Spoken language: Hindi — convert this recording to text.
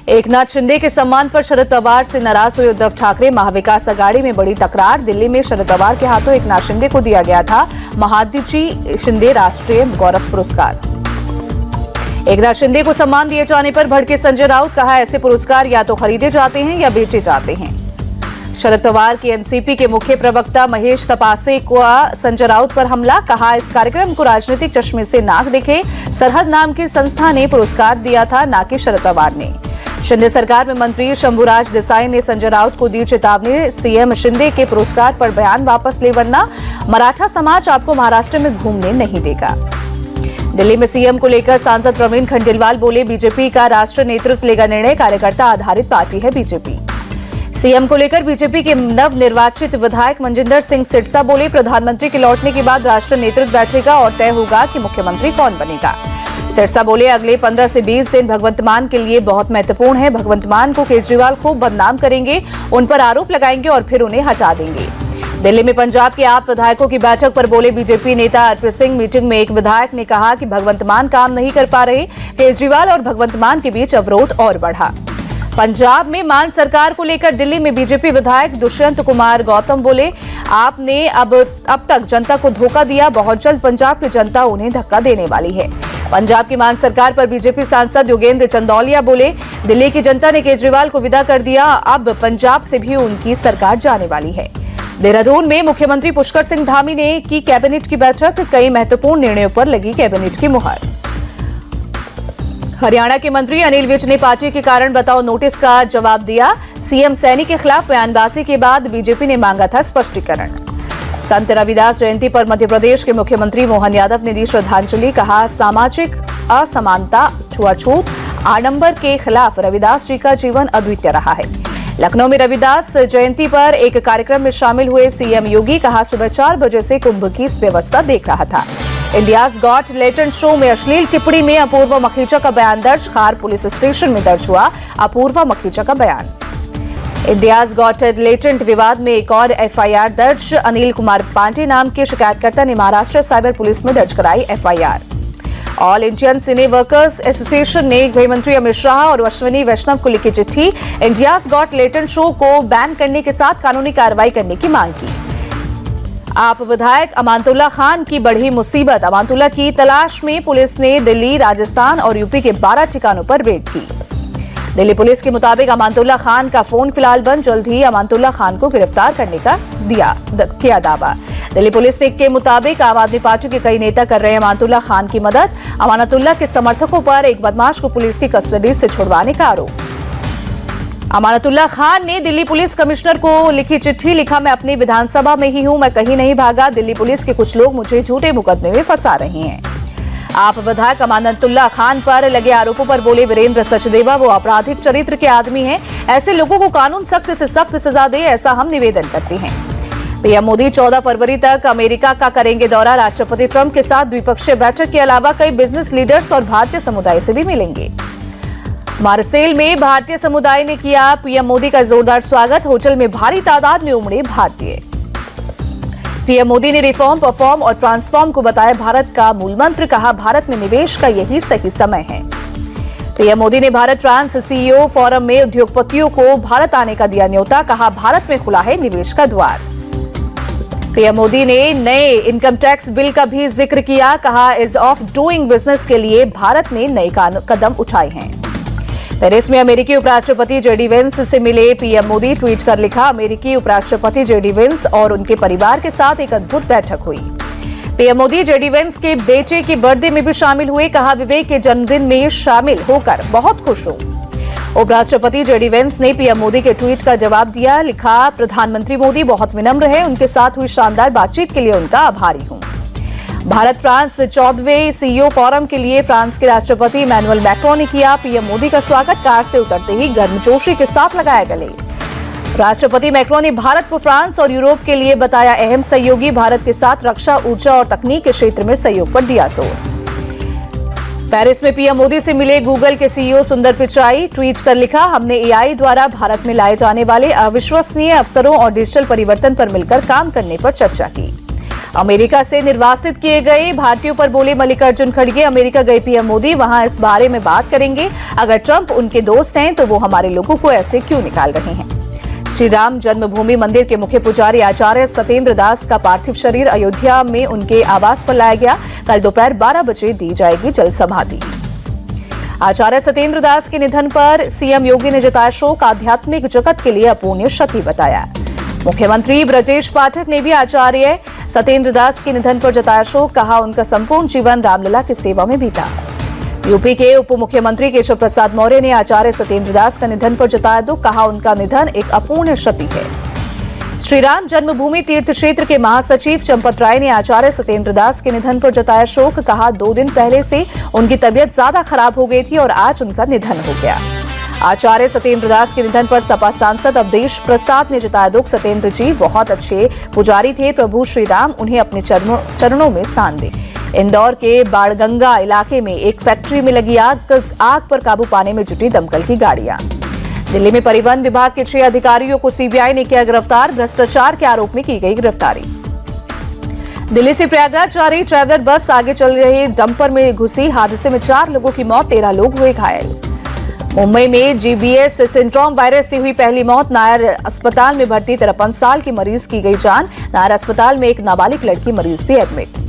एकनाथ शिंदे के सम्मान पर शरद पवार से नाराज हुए उद्धव ठाकरे। महाविकास अघाड़ी में बड़ी तकरार। दिल्ली में शरद पवार के हाथों एकनाथ शिंदे को दिया गया था महादजी शिंदे राष्ट्रीय गौरव पुरस्कार। एकनाथ शिंदे को सम्मान दिए जाने पर भड़के संजय राउत। कहा, ऐसे पुरस्कार या तो खरीदे जाते हैं या बेचे जाते हैं। शरद पवार के एनसीपी के मुख्य प्रवक्ता महेश तपासे को संजय राउत पर हमला। कहा, इस कार्यक्रम को राजनीतिक चश्मे से नाक देखे। सरहद नाम की संस्था ने पुरस्कार दिया था, न कि शरद पवार ने। शिंदे सरकार में मंत्री शंभुराज देसाई ने संजय राउत को दी चेतावनी। सीएम शिंदे के पुरस्कार पर बयान वापस ले, वरना मराठा समाज आपको महाराष्ट्र में घूमने नहीं देगा। दिल्ली में सीएम को लेकर सांसद प्रवीण खंडेलवाल बोले, बीजेपी का राष्ट्रीय नेतृत्व लेगा निर्णय। कार्यकर्ता आधारित पार्टी है बीजेपी। सीएम को लेकर बीजेपी के नवनिर्वाचित विधायक मनजिंदर सिंह सिरसा बोले, प्रधानमंत्री के लौटने के बाद राष्ट्रीय नेतृत्व बैठेगा और तय होगा कि मुख्यमंत्री कौन बनेगा। सिरसा बोले, अगले 15 से 20 दिन भगवंत मान के लिए बहुत महत्वपूर्ण है। भगवंत मान को केजरीवाल खूब बदनाम करेंगे, उन पर आरोप लगाएंगे और फिर उन्हें हटा देंगे। दिल्ली में पंजाब के आप विधायकों की बैठक पर बोले बीजेपी नेता अर्पित सिंह। मीटिंग में एक विधायक ने कहा कि भगवंत मान काम नहीं कर पा रहे। केजरीवाल और भगवंत मान के बीच अवरोध और बढ़ा। पंजाब में मान सरकार को लेकर दिल्ली में बीजेपी विधायक दुष्यंत कुमार गौतम बोले, आपने अब तक जनता को धोखा दिया। बहुत जल्द पंजाब की जनता उन्हें धक्का देने वाली है। पंजाब की मान सरकार पर बीजेपी सांसद योगेंद्र चंदौलिया बोले, दिल्ली की जनता ने केजरीवाल को विदा कर दिया, अब पंजाब से भी उनकी सरकार जाने वाली है। देहरादून में मुख्यमंत्री पुष्कर सिंह धामी ने की कैबिनेट की बैठक। कई महत्वपूर्ण निर्णयों पर लगी कैबिनेट की मुहर। हरियाणा के मंत्री अनिल विज ने पार्टी के कारण बताओ नोटिस का जवाब दिया। सीएम सैनी के खिलाफ बयानबाजी के बाद बीजेपी ने मांगा था स्पष्टीकरण। संत रविदास जयंती पर मध्य प्रदेश के मुख्यमंत्री मोहन यादव ने दी श्रद्धांजलि। कहा, सामाजिक असमानता, छुआछूत, आडंबर के खिलाफ रविदास जी का जीवन अद्वितीय रहा है। लखनऊ में रविदास जयंती पर एक कार्यक्रम में शामिल हुए सीएम योगी। कहा, सुबह 4 बजे से कुंभ की व्यवस्था देख रहा था। इंडियाज गॉट टैलेंट शो में अश्लील टिप्पणी में अपूर्वा मखीजा का बयान दर्ज। खार पुलिस स्टेशन में दर्ज हुआ अपूर्वा मखीजा का बयान। इंडियाज गॉट टैलेंट विवाद में एक और एफआईआर दर्ज। अनिल कुमार पांडे नाम के शिकायतकर्ता ने महाराष्ट्र साइबर पुलिस में दर्ज कराई एफआईआर। ऑल इंडियन सिने वर्कर्स एसोसिएशन ने गृह मंत्री अमित शाह और अश्विनी वैष्णव को लिखी चिट्ठी। इंडियाज गॉट टैलेंट शो को बैन करने के साथ कानूनी कार्रवाई करने की मांग की। आप विधायक अमानतुल्लाह खान की बढ़ी मुसीबत। अमानतुल्लाह की तलाश में पुलिस ने दिल्ली, राजस्थान और यूपी के 12 ठिकानों पर रेड की। दिल्ली पुलिस के मुताबिक अमानतुल्लाह खान का फोन फिलहाल बंद। जल्द ही अमानतुल्लाह खान को गिरफ्तार करने का किया दावा। दिल्ली पुलिस के मुताबिक आम आदमी पार्टी के कई नेता कर रहे हैं अमानतुल्लाह खान की मदद। अमानतुल्लाह के समर्थकों पर एक बदमाश को पुलिस की कस्टडी से छुड़वाने का आरोप। अमानतुल्लाह खान ने दिल्ली पुलिस कमिश्नर को लिखी चिट्ठी। लिखा, मैं अपनी विधानसभा में ही हूं, मैं कहीं नहीं भागा। दिल्ली पुलिस के कुछ लोग मुझे झूठे मुकदमे में फंसा रहे हैं। आप विधायक अमानतुल्लाह खान पर लगे आरोपों पर बोले वीरेंद्र सचदेवा, वो आपराधिक चरित्र के आदमी हैं। ऐसे लोगों को कानून सख्त से सख्त सजा दे, ऐसा हम निवेदन करते हैं। पीएम मोदी 14 फरवरी तक अमेरिका का करेंगे दौरा। राष्ट्रपति ट्रंप के साथ द्विपक्षीय बैठक के अलावा कई बिजनेस लीडर्स और भारतीय समुदाय से भी मिलेंगे। मार्सेल में भारतीय समुदाय ने किया पीएम मोदी का जोरदार स्वागत। होटल में भारी तादाद में उमड़े भारतीय। पीएम मोदी ने रिफॉर्म, परफॉर्म और ट्रांसफॉर्म को बताया भारत का मूल मंत्र। कहा, भारत में निवेश का यही सही समय है। पीएम मोदी ने भारत फ्रांस सीईओ फोरम में उद्योगपतियों को भारत आने का दिया न्योता। कहा, भारत में खुला है निवेश का द्वार। पीएम मोदी ने नए इनकम टैक्स बिल का भी जिक्र किया। कहा, इज ऑफ डूइंग बिजनेस के लिए भारत ने नए कदम उठाए हैं। पेरिस में अमेरिकी उपराष्ट्रपति जेडी वेंस से मिले पीएम मोदी। ट्वीट कर लिखा, अमेरिकी उपराष्ट्रपति जेडी वेंस और उनके परिवार के साथ एक अद्भुत बैठक हुई। पीएम मोदी जेडी वेंस के बेटे के बर्थडे में भी शामिल हुए। कहा, विवेक के जन्मदिन में शामिल होकर बहुत खुश हूं। उपराष्ट्रपति जेडी वेंस ने पीएम मोदी के ट्वीट का जवाब दिया। लिखा, प्रधानमंत्री मोदी बहुत विनम्र है, उनके साथ हुई शानदार बातचीत के लिए उनका आभारी हूं। भारत फ्रांस 14वें सीईओ फोरम के लिए फ्रांस के राष्ट्रपति इमैनुअल मैक्रोन ने किया पीएम मोदी का स्वागत। कार से उतरते ही गर्मजोशी के साथ लगाया गले। राष्ट्रपति मैक्रोन ने भारत को फ्रांस और यूरोप के लिए बताया अहम सहयोगी। भारत के साथ रक्षा, ऊर्जा और तकनीक के क्षेत्र में सहयोग पर दिया जोर। पेरिस में पीएम मोदी से मिले गूगल के सीईओ सुंदर पिचाई। ट्वीट कर लिखा, हमने एआई द्वारा भारत में लाए जाने वाले अविश्वसनीय अवसरों और डिजिटल परिवर्तन पर मिलकर काम करने पर चर्चा की। अमेरिका से निर्वासित किए गए भारतीयों पर बोले मल्लिकार्जुन खड़गे, अमेरिका गए पीएम मोदी, वहां इस बारे में बात करेंगे। अगर ट्रंप उनके दोस्त हैं तो वो हमारे लोगों को ऐसे क्यों निकाल रहे हैं। श्री राम जन्मभूमि मंदिर के मुख्य पुजारी आचार्य सत्येंद्र दास का पार्थिव शरीर अयोध्या में उनके आवास पर लाया गया। कल दोपहर 12 बजे दी जाएगी जल समाधि। आचार्य सत्येंद्र दास के निधन पर सीएम योगी ने जताया शोक, आध्यात्मिक जगत के लिए अपूर्णीय क्षति बताया। मुख्यमंत्री ब्रजेश पाठक ने भी आचार्य सत्येंद्र दास के निधन पर जताया शोक, कहा उनका संपूर्ण जीवन रामलला की सेवा में बीता। यूपी के उप मुख्यमंत्री केशव प्रसाद मौर्य ने आचार्य सत्येंद्र दास का निधन पर जताया दुख, कहा उनका निधन एक अपूर्णीय क्षति है। श्री राम जन्मभूमि तीर्थ क्षेत्र के महासचिव चंपत राय ने आचार्य सत्येंद्र दास के निधन पर जताया शोक, कहा 2 दिन पहले से उनकी तबीयत ज्यादा खराब हो गई थी और आज उनका निधन हो गया। आचार्य सत्येंद्र दास के निधन पर सपा सांसद अवधेश प्रसाद ने जताया दुख, सत्येंद्र जी बहुत अच्छे पुजारी थे, प्रभु श्री राम उन्हें अपने चरणों में स्थान दे। इंदौर के बाड़गंगा इलाके में एक फैक्ट्री में लगी आग पर काबू पाने में जुटी दमकल की गाड़ियां। दिल्ली में परिवहन विभाग के 6 अधिकारियों को सीबीआई ने किया गिरफ्तार, भ्रष्टाचार के आरोप में की गई गिरफ्तारी। दिल्ली से प्रयागराज जा रही ट्रैवलर बस आगे चल रहे डंपर में घुसी, हादसे में 4 लोगों की मौत, 13 लोग हुए घायल। मुंबई में जीबीएस सिंड्रोम वायरस से हुई पहली मौत, नायर अस्पताल में भर्ती 53 साल की मरीज की गई जान। नायर अस्पताल में एक नाबालिग लड़की मरीज भी एडमिट।